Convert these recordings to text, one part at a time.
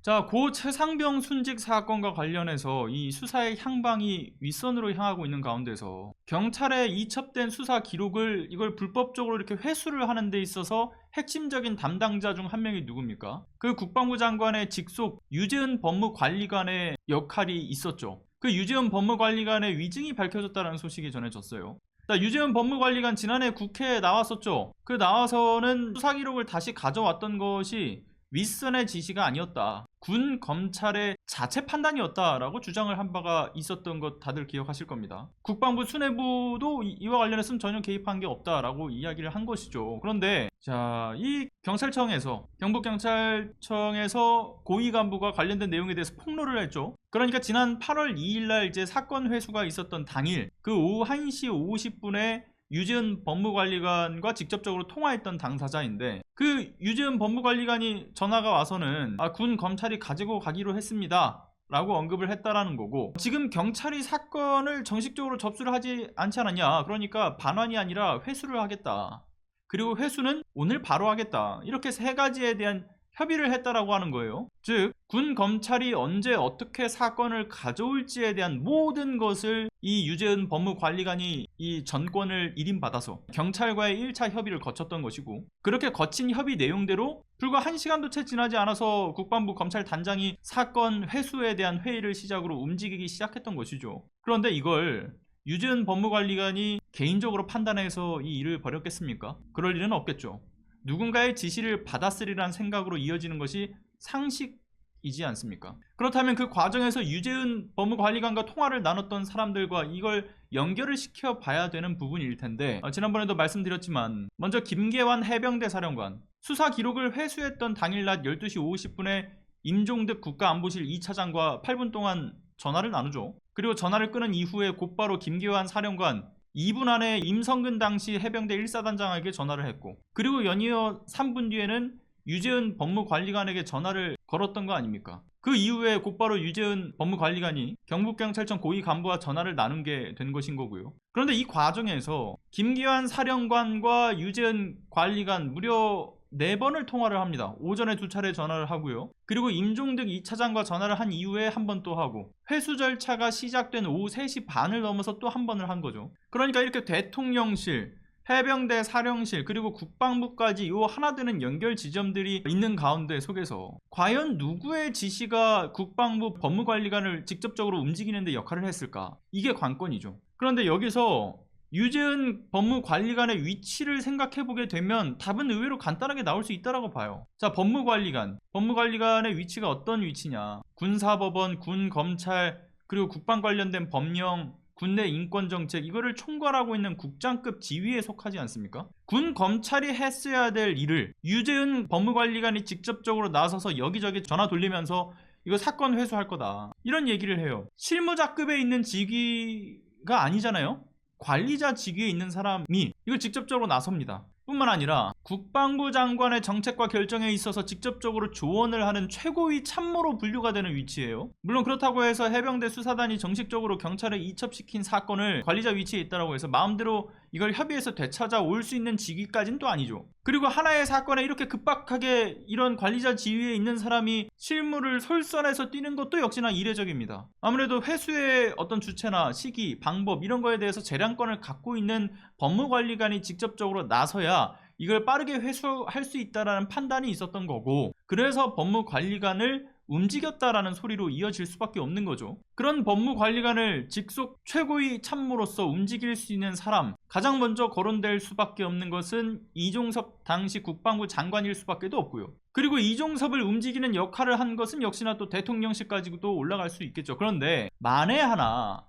자, 고 최상병 순직 사건과 관련해서 이 수사의 향방이 윗선으로 향하고 있는 가운데서 경찰에 이첩된 수사 기록을 이걸 불법적으로 이렇게 회수를 하는 데 있어서 핵심적인 담당자 중 한 명이 누굽니까? 그 국방부 장관의 직속 유재은 법무관리관의 역할이 있었죠. 그 유재은 법무관리관의 위증이 밝혀졌다는 소식이 전해졌어요. 유재은 법무관리관 지난해 국회에 나왔었죠. 그 나와서는 수사 기록을 다시 가져왔던 것이 윗선의 지시가 아니었다, 군 검찰의 자체 판단이었다라고 주장을 한 바가 있었던 것 다들 기억하실 겁니다. 국방부 수뇌부도 이와 관련해서는 전혀 개입한 게 없다라고 이야기를 한 것이죠. 그런데 자, 이 경찰청에서 경북경찰청에서 고위 간부가 관련된 내용에 대해서 폭로를 했죠. 그러니까 지난 8월 2일날 이제 사건 회수가 있었던 당일 그 오후 1시 50분에 유재은 법무관리관과 직접적으로 통화했던 당사자인데, 그 유재은 법무관리관이 전화가 와서는 군 검찰이 가지고 가기로 했습니다 라고 언급을 했다라는 거고, 지금 경찰이 사건을 정식적으로 접수를 하지 않지 않았냐, 그러니까 반환이 아니라 회수를 하겠다, 그리고 회수는 오늘 바로 하겠다, 이렇게 세 가지에 대한 협의를 했다라고 하는 거예요. 즉, 군 검찰이 언제 어떻게 사건을 가져올지에 대한 모든 것을 이 유재은 법무관리관이 이 전권을 일임받아서 경찰과의 1차 협의를 거쳤던 것이고, 그렇게 거친 협의 내용대로 불과 1시간도 채 지나지 않아서 국방부 검찰단장이 사건 회수에 대한 회의를 시작으로 움직이기 시작했던 것이죠. 그런데 이걸 유재은 법무관리관이 개인적으로 판단해서 이 일을 벌였겠습니까? 그럴 일은 없겠죠. 누군가의 지시를 받았으리란 생각으로 이어지는 것이 상식이지 않습니까? 그렇다면 그 과정에서 유재은 법무관리관과 통화를 나눴던 사람들과 이걸 연결을 시켜 봐야 되는 부분일 텐데, 지난번에도 말씀드렸지만 먼저 김계환 해병대 사령관, 수사 기록을 회수했던 당일 낮 12시 50분에 임종득 국가안보실 2차장과 8분 동안 전화를 나누죠. 그리고 전화를 끊은 이후에 곧바로 김계환 사령관 2분 안에 임성근 당시 해병대 1사단장에게 전화를 했고, 그리고 연이어 3분 뒤에는 유재은 법무관리관에게 전화를 걸었던 거 아닙니까? 그 이후에 곧바로 유재은 법무관리관이 경북경찰청 고위 간부와 전화를 나눈 게 된 것인 거고요. 그런데 이 과정에서 김기환 사령관과 유재은 관리관 무려 4번을 통화를 합니다. 오전에 2차례 전화를 하고요. 그리고 임종득 2차장과 전화를 한 이후에 한 번 또 하고, 회수 절차가 시작된 오후 3시 반을 넘어서 또 한 번을 한 거죠. 그러니까 이렇게 대통령실, 해병대 사령실, 그리고 국방부까지 요 하나되는 연결 지점들이 있는 가운데 속에서 과연 누구의 지시가 국방부 법무관리관을 직접적으로 움직이는 데 역할을 했을까? 이게 관건이죠. 그런데 여기서 유재은 법무관리관의 위치를 생각해보게 되면 답은 의외로 간단하게 나올 수 있다고 봐요. 자, 법무관리관의 위치가 어떤 위치냐? 군사법원, 군검찰, 그리고 국방 관련된 법령, 군내 인권정책, 이거를 총괄하고 있는 국장급 지위에 속하지 않습니까? 군 검찰이 했어야 될 일을 유재은 법무관리관이 직접적으로 나서서 여기저기 전화 돌리면서 이거 사건 회수할 거다, 이런 얘기를 해요. 실무자급에 있는 직위가 아니잖아요. 관리자 직위에 있는 사람이 이걸 직접적으로 나섭니다. 뿐만 아니라 국방부 장관의 정책과 결정에 있어서 직접적으로 조언을 하는 최고위 참모로 분류가 되는 위치예요. 물론 그렇다고 해서 해병대 수사단이 정식적으로 경찰에 이첩시킨 사건을 관리자 위치에 있다고 해서 마음대로 이걸 협의해서 되찾아올 수 있는 직위까지는 또 아니죠. 그리고 하나의 사건에 이렇게 급박하게 이런 관리자 지위에 있는 사람이 실무를 솔선해서 뛰는 것도 역시나 이례적입니다. 아무래도 회수의 어떤 주체나 시기, 방법, 이런 거에 대해서 재량권을 갖고 있는 법무관리관이 직접적으로 나서야 이걸 빠르게 회수할 수 있다는 판단이 있었던 거고, 그래서 법무관리관을 움직였다라는 소리로 이어질 수밖에 없는 거죠. 그런 법무관리관을 직속 최고위 참모로서 움직일 수 있는 사람, 가장 먼저 거론될 수밖에 없는 것은 이종섭 당시 국방부 장관일 수밖에 없고요. 그리고 이종섭을 움직이는 역할을 한 것은 역시나 또 대통령실까지도 올라갈 수 있겠죠. 그런데 만에 하나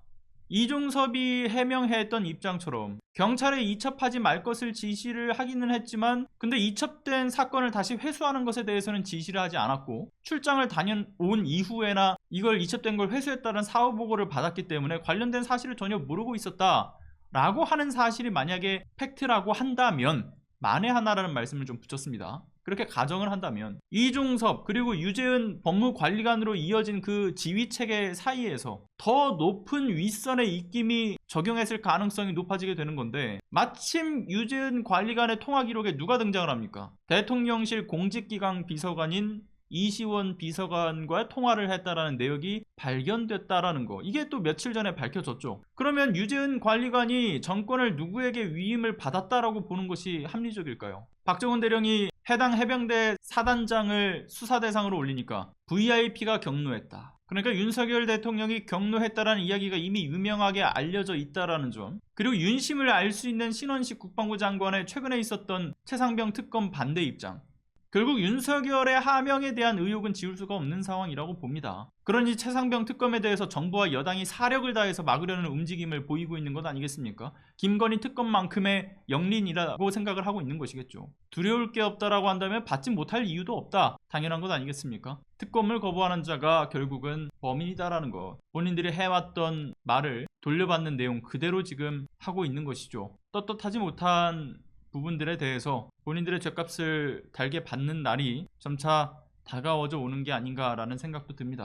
이종섭이 해명했던 입장처럼 경찰에 이첩하지 말 것을 지시를 하기는 했지만, 근데 이첩된 사건을 다시 회수하는 것에 대해서는 지시를 하지 않았고, 출장을 다녀온 이후에나 이걸 이첩된 걸 회수했다는 사후 보고를 받았기 때문에 관련된 사실을 전혀 모르고 있었다 라고 하는 사실이 만약에 팩트라고 한다면, 만에 하나라는 말씀을 좀 붙였습니다. 그렇게 가정을 한다면 이종섭 그리고 유재은 법무관리관으로 이어진 그 지휘체계 사이에서 더 높은 윗선의 입김이 적용했을 가능성이 높아지게 되는 건데, 마침 유재은 관리관의 통화 기록에 누가 등장을 합니까? 대통령실 공직기강 비서관인 이시원 비서관과 통화를 했다라는 내역이 발견됐다라는 거. 이게 또 며칠 전에 밝혀졌죠. 그러면 유재은 관리관이 정권을 누구에게 위임을 받았다라고 보는 것이 합리적일까요? 박정훈 대령이 해당 해병대 사단장을 수사 대상으로 올리니까 VIP가 격노했다. 그러니까 윤석열 대통령이 격노했다라는 이야기가 이미 유명하게 알려져 있다라는 점. 그리고 윤심을 알 수 있는 신원식 국방부 장관의 최근에 있었던 최상병 특검 반대 입장. 결국 윤석열의 하명에 대한 의혹은 지울 수가 없는 상황이라고 봅니다. 그러니 최상병 특검에 대해서 정부와 여당이 사력을 다해서 막으려는 움직임을 보이고 있는 것 아니겠습니까? 김건희 특검만큼의 영린이라고 생각을 하고 있는 것이겠죠. 두려울 게 없다라고 한다면 받지 못할 이유도 없다. 당연한 것 아니겠습니까? 특검을 거부하는 자가 결국은 범인이다라는 것. 본인들이 해왔던 말을 돌려받는 내용 그대로 지금 하고 있는 것이죠. 떳떳하지 못한 부분들에 대해서 본인들의 죗값을 달게 받는 날이 점차 다가워져 오는 게 아닌가라는 생각도 듭니다.